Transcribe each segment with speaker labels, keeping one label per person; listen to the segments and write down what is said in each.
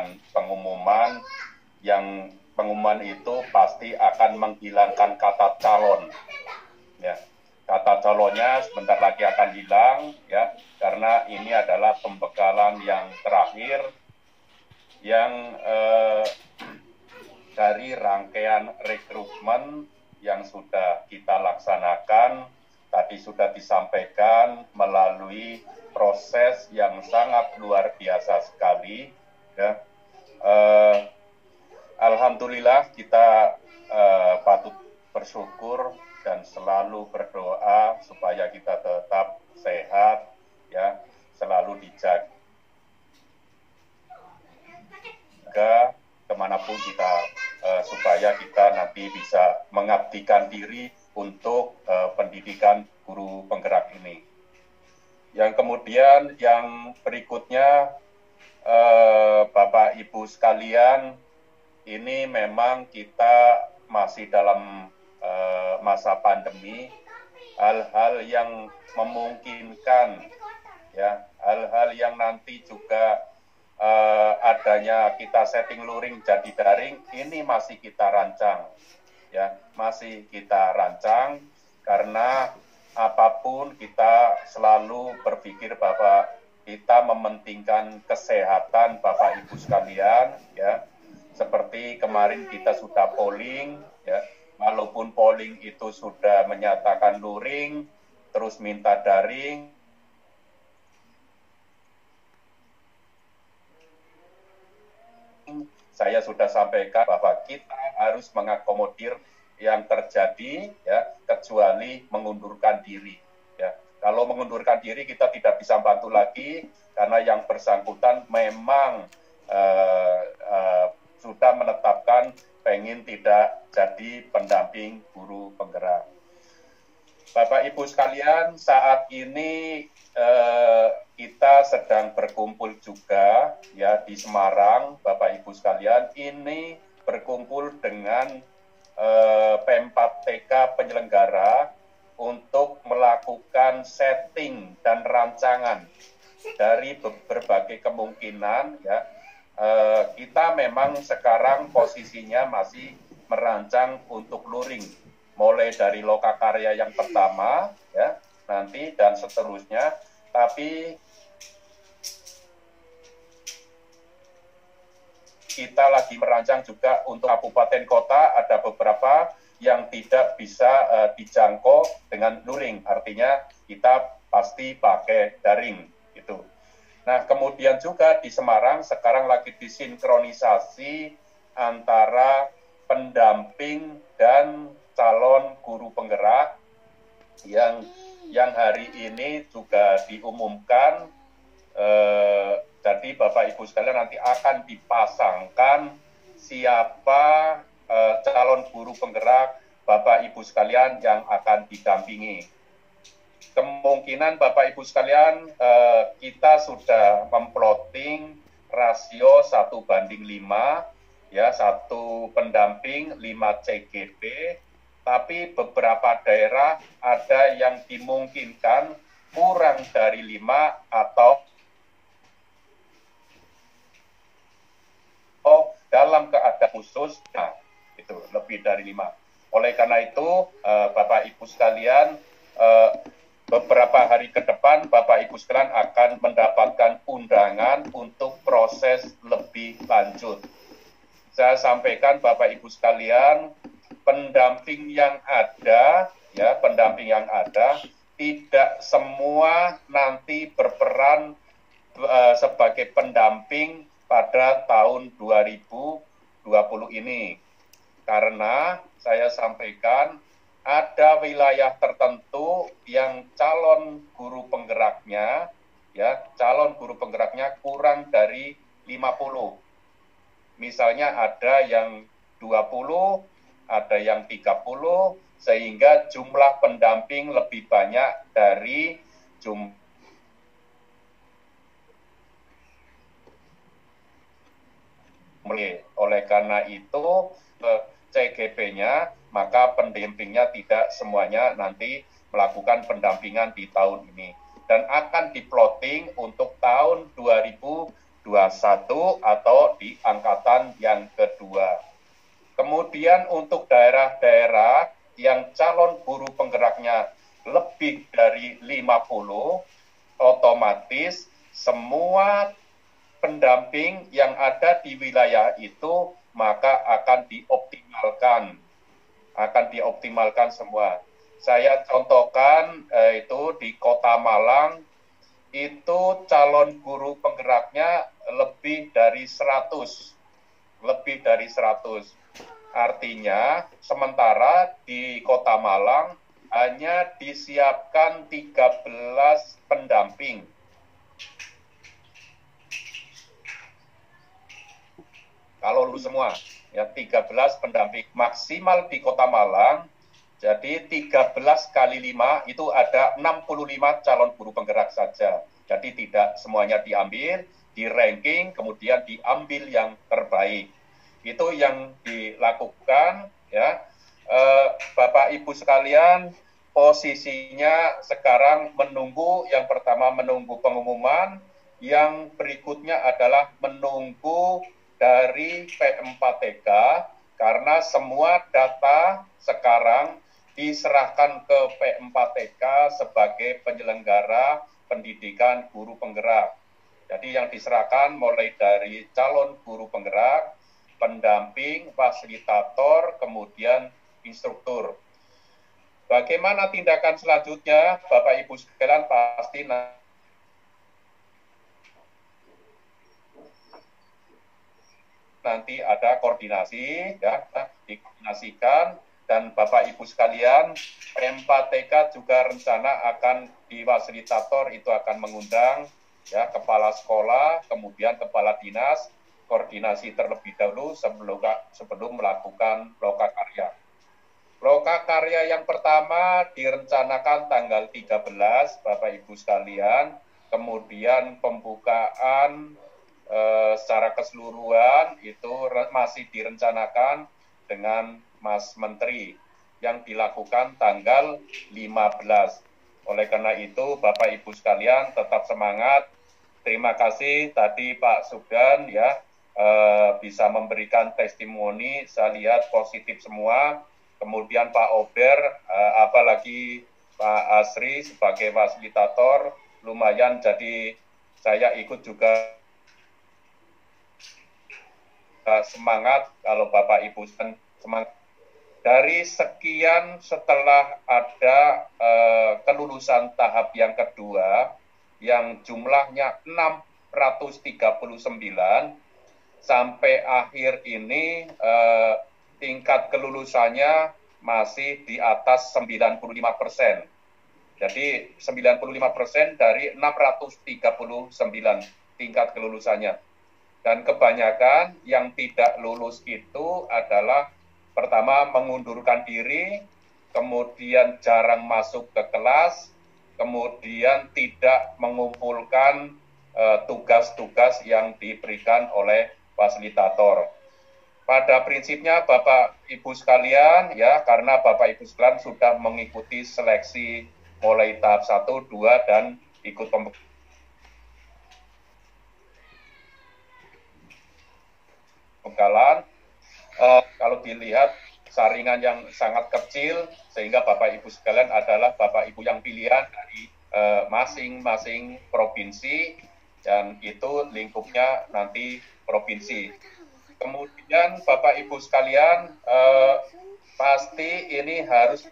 Speaker 1: dengan pengumuman yang pengumuman itu pasti akan menghilangkan kata calon. Ya, kata calonnya sebentar lagi akan hilang, ya, karena ini adalah pembekalan yang terakhir yang dari rangkaian rekrutmen yang sudah kita laksanakan. Tadi sudah disampaikan melalui proses yang sangat luar biasa sekali, ya. Alhamdulillah kita patut bersyukur dan selalu berdoa supaya kita tetap sehat, ya, selalu dijaga kemanapun kita, supaya kita nanti bisa mengabdikan diri untuk pendidikan guru penggerak ini. Yang kemudian yang berikutnya, Bapak Ibu sekalian, ini memang kita masih dalam masa pandemi, hal-hal yang memungkinkan, ya, hal-hal yang nanti juga adanya kita setting luring jadi daring, ini masih kita rancang, ya, masih kita rancang, karena apapun kita selalu berpikir bahwa kita mementingkan kesehatan Bapak Ibu sekalian, ya. Seperti kemarin kita sudah polling, ya, walaupun polling itu sudah menyatakan luring, terus minta daring, saya sudah sampaikan bahwa kita harus mengakomodir yang terjadi, ya, kecuali mengundurkan diri, ya. Kalau mengundurkan diri kita tidak bisa bantu lagi, karena yang bersangkutan memang sudah menetapkan pengen tidak jadi pendamping guru penggerak. Bapak Ibu sekalian, saat ini kita sedang berkumpul juga, ya, di Semarang, Bapak Ibu sekalian, ini berkumpul dengan Pempat TK penyelenggara untuk melakukan setting dan rancangan dari berbagai kemungkinan, ya. Kita memang sekarang posisinya masih merancang untuk luring, mulai dari lokakarya yang pertama, ya, nanti dan seterusnya, tapi kita lagi merancang juga untuk kabupaten kota, ada beberapa yang tidak bisa dijangkau dengan luring, artinya kita pasti pakai daring, gitu. Nah, kemudian juga di Semarang sekarang lagi disinkronisasi antara pendamping dan calon guru penggerak yang hari ini juga diumumkan. Jadi Bapak Ibu sekalian nanti akan dipasangkan siapa calon guru penggerak Bapak Ibu sekalian yang akan didampingi. Kemungkinan Bapak Ibu sekalian, kita sudah memplotting rasio 1:5, ya, 1 pendamping 5 CGP, tapi beberapa daerah ada yang dimungkinkan kurang dari 5 atau dalam keadaan khusus, nah, itu lebih dari 5. Oleh karena itu, Bapak Ibu sekalian, beberapa hari ke depan Bapak Ibu sekalian akan mendapatkan undangan untuk proses lebih lanjut. Saya sampaikan Bapak Ibu sekalian, pendamping yang ada, ya, pendamping yang ada tidak semua nanti berperan sebagai pendamping pada tahun 2020 ini. Karena saya sampaikan ada wilayah tertentu yang calon guru penggeraknya, ya, calon guru penggeraknya kurang dari 50. Misalnya ada yang 20, ada yang 30, sehingga jumlah pendamping lebih banyak dari jumlah. Oleh karena itu, CGP-nya, maka pendampingnya tidak semuanya nanti melakukan pendampingan di tahun ini. Dan akan diplotting untuk tahun 2021 21 atau di angkatan yang kedua. Kemudian untuk daerah-daerah yang calon guru penggeraknya lebih dari 50, otomatis semua pendamping yang ada di wilayah itu maka akan dioptimalkan semua. Saya contohkan itu di Kota Malang itu calon guru penggeraknya lebih dari 100. Artinya, sementara di Kota Malang hanya disiapkan 13 pendamping. Kalau lulus semua, ya 13 pendamping maksimal di Kota Malang. Jadi 13 kali 5 itu ada 65 calon guru penggerak saja. Jadi tidak semuanya diambil, di ranking, kemudian diambil yang terbaik. Itu yang dilakukan, ya. Bapak Ibu sekalian, posisinya sekarang menunggu, yang pertama menunggu pengumuman, yang berikutnya adalah menunggu dari P4TK, karena semua data sekarang diserahkan ke P4TK sebagai penyelenggara pendidikan guru penggerak. Jadi yang diserahkan mulai dari calon guru penggerak, pendamping, fasilitator, kemudian instruktur. Bagaimana tindakan selanjutnya, Bapak Ibu sekalian pasti nanti ada koordinasi, ya, dikoordinasikan, dan Bapak Ibu sekalian, P4TK juga rencana akan di fasilitator itu akan mengundang, ya, kepala sekolah, kemudian kepala dinas, koordinasi terlebih dahulu sebelum melakukan lokakarya. Lokakarya yang pertama direncanakan tanggal 13, Bapak Ibu sekalian, kemudian pembukaan secara keseluruhan itu masih direncanakan dengan Mas Menteri yang dilakukan tanggal 15. Oleh karena itu, Bapak Ibu sekalian tetap semangat. Terima kasih tadi Pak Subdan, ya, bisa memberikan testimoni, saya lihat positif semua. Kemudian Pak Ober, apalagi Pak Asri sebagai fasilitator, lumayan, jadi saya ikut juga semangat kalau Bapak Ibu semangat. Dari sekian, setelah ada kelulusan tahap yang kedua, yang jumlahnya 639, sampai akhir ini tingkat kelulusannya masih di atas 95%. Jadi 95% dari 639 tingkat kelulusannya. Dan kebanyakan yang tidak lulus itu adalah pertama mengundurkan diri, kemudian jarang masuk ke kelas, kemudian tidak mengumpulkan tugas-tugas yang diberikan oleh fasilitator. Pada prinsipnya Bapak Ibu sekalian, ya, karena Bapak Ibu sekalian sudah mengikuti seleksi mulai tahap 1, 2, dan ikut pembekalan, kalau dilihat saringan yang sangat kecil, sehingga Bapak Ibu sekalian adalah Bapak Ibu yang pilihan dari masing-masing provinsi, dan itu lingkupnya nanti provinsi. Kemudian Bapak Ibu sekalian, pasti ini harus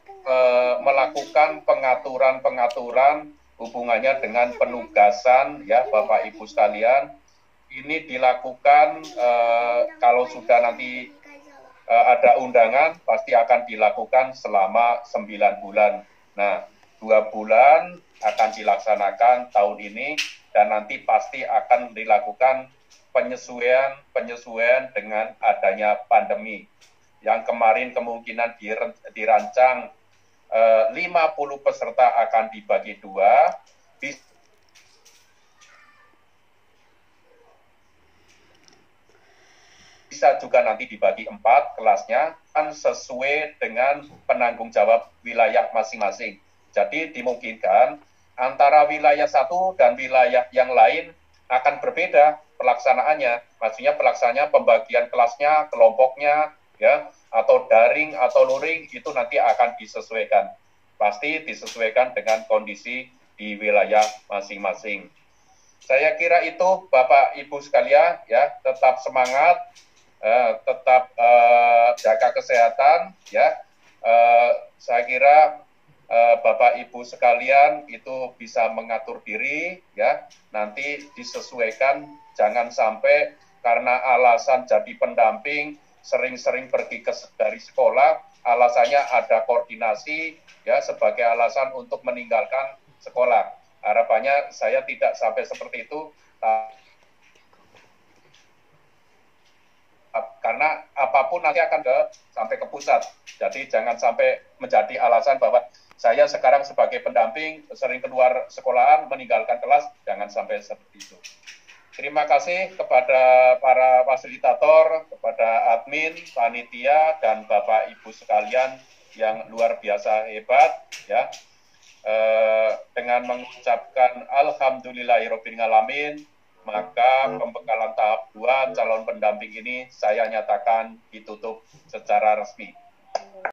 Speaker 1: melakukan pengaturan-pengaturan hubungannya dengan penugasan, ya Bapak Ibu sekalian. Ini dilakukan kalau sudah nanti ada undangan, pasti akan dilakukan selama 9 bulan. Nah, 2 bulan akan dilaksanakan tahun ini, dan nanti pasti akan dilakukan penyesuaian dengan adanya pandemi. Yang kemarin kemungkinan dirancang 50 peserta akan dibagi 2, bisa juga nanti dibagi 4 kelasnya, kan sesuai dengan penanggung jawab wilayah masing-masing. Jadi dimungkinkan antara wilayah satu dan wilayah yang lain akan berbeda pelaksanaannya. Maksudnya pelaksanaannya, pembagian kelasnya, kelompoknya, ya, atau daring atau luring itu nanti akan disesuaikan. Pasti disesuaikan dengan kondisi di wilayah masing-masing. Saya kira itu Bapak Ibu sekalian, ya, tetap semangat, tetap jaga kesehatan, ya. Saya kira Bapak Ibu sekalian itu bisa mengatur diri, ya, nanti disesuaikan, jangan sampai karena alasan jadi pendamping sering-sering pergi dari sekolah, alasannya ada koordinasi, ya, sebagai alasan untuk meninggalkan sekolah. Harapannya saya tidak sampai seperti itu, karena apapun nanti akan sampai ke pusat. Jadi jangan sampai menjadi alasan bahwa saya sekarang sebagai pendamping sering keluar sekolahan, meninggalkan kelas, jangan sampai seperti itu. Terima kasih kepada para fasilitator, kepada admin, panitia, dan Bapak Ibu sekalian yang luar biasa hebat, ya. Dengan mengucapkan Alhamdulillahirabbil alamin, maka pembekalan tahap 2 calon pendamping ini saya nyatakan ditutup secara resmi.